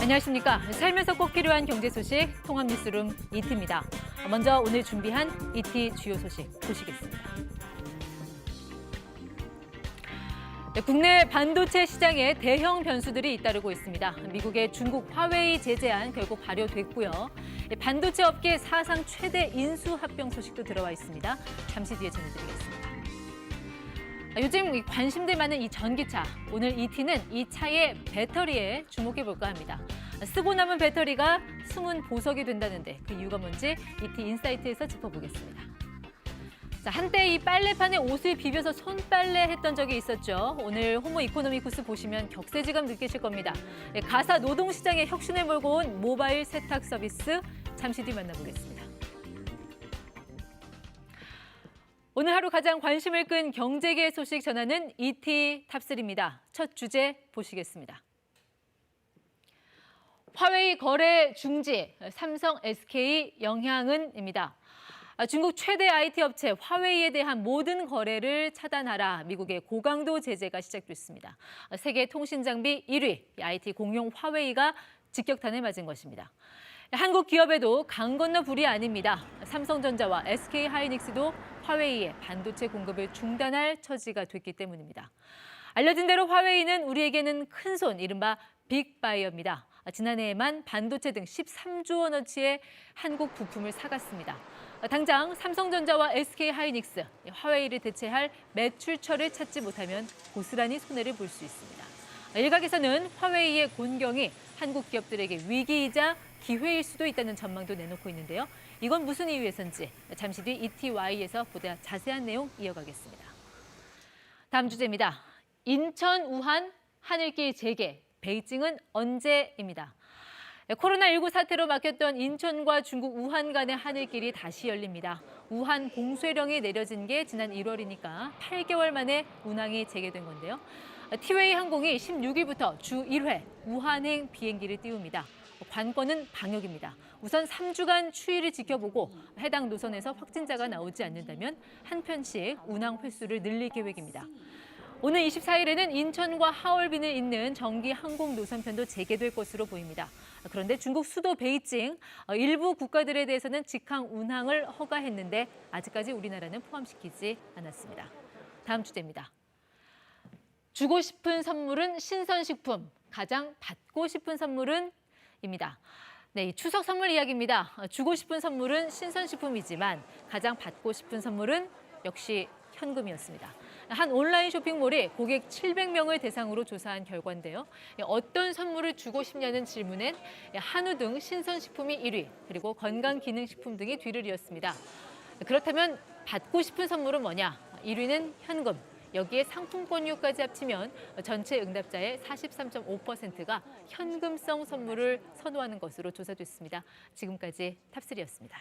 안녕하십니까. 살면서 꼭 필요한 경제 소식 통합 뉴스룸 이티입니다. 먼저 오늘 준비한 이티 주요 소식 보시겠습니다. 국내 반도체 시장에 대형 변수들이 잇따르고 있습니다. 미국의 중국 화웨이 제재안 결국 발효됐고요. 반도체 업계 사상 최대 인수 합병 소식도 들어와 있습니다. 잠시 뒤에 전해드리겠습니다. 요즘 관심들 많은 이 전기차. 오늘 이티는 이 차의 배터리에 주목해볼까 합니다. 쓰고 남은 배터리가 숨은 보석이 된다는데 그 이유가 뭔지 이티 인사이트에서 짚어보겠습니다. 자, 한때 이 빨래판에 옷을 비벼서 손빨래 했던 적이 있었죠. 오늘 호모 이코노미쿠스 보시면 격세지감 느끼실 겁니다. 가사 노동시장에 혁신을 몰고 온 모바일 세탁 서비스 잠시 뒤 만나보겠습니다. 오늘 하루 가장 관심을 끈 경제계 소식 전하는 이티 탑3입니다. 첫 주제 보시겠습니다. 화웨이 거래 중지, 삼성, SK 영향은입니다. 중국 최대 IT 업체 화웨이에 대한 모든 거래를 차단하라. 미국의 고강도 제재가 시작됐습니다. 세계 통신 장비 1위 IT 공룡 화웨이가 직격탄을 맞은 것입니다. 한국 기업에도 강 건너 불이 아닙니다. 삼성전자와 SK 하이닉스도 화웨이의 반도체 공급을 중단할 처지가 됐기 때문입니다. 알려진 대로 화웨이는 우리에게는 큰손, 이른바 빅바이어입니다. 지난해에만 반도체 등 13조 원어치의 한국 부품을 사갔습니다. 당장 삼성전자와 SK 하이닉스, 화웨이를 대체할 매출처를 찾지 못하면 고스란히 손해를 볼 수 있습니다. 일각에서는 화웨이의 곤경이 한국 기업들에게 위기이자 기회일 수도 있다는 전망도 내놓고 있는데요. 이건 무슨 이유에서인지 잠시 뒤 ETY에서 보다 자세한 내용 이어가겠습니다. 다음 주제입니다. 인천, 우한, 하늘길 재개, 베이징은 언제입니다. 코로나19 사태로 막혔던 인천과 중국 우한 간의 하늘길이 다시 열립니다. 우한 봉쇄령이 내려진 게 지난 1월이니까 8개월 만에 운항이 재개된 건데요. 티웨이 항공이 16일부터 주 1회 우한행 비행기를 띄웁니다. 관건은 방역입니다. 우선 3주간 추이를 지켜보고 해당 노선에서 확진자가 나오지 않는다면 한 편씩 운항 횟수를 늘릴 계획입니다. 오늘 24일에는 인천과 하얼빈을 잇는 정기 항공 노선편도 재개될 것으로 보입니다. 그런데 중국 수도 베이징, 일부 국가들에 대해서는 직항 운항을 허가했는데 아직까지 우리나라는 포함시키지 않았습니다. 다음 주제입니다. 주고 싶은 선물은 신선식품, 가장 받고 싶은 선물은 입니다. 네, 추석 선물 이야기입니다. 주고 싶은 선물은 신선식품이지만 가장 받고 싶은 선물은 역시 현금이었습니다. 한 온라인 쇼핑몰이 고객 700명을 대상으로 조사한 결과인데요. 어떤 선물을 주고 싶냐는 질문엔 한우 등 신선식품이 1위, 그리고 건강기능식품 등이 뒤를 이었습니다. 그렇다면 받고 싶은 선물은 뭐냐? 1위는 현금. 여기에 상품권료까지 합치면 전체 응답자의 43.5%가 현금성 선물을 선호하는 것으로 조사됐습니다. 지금까지 탑3였습니다.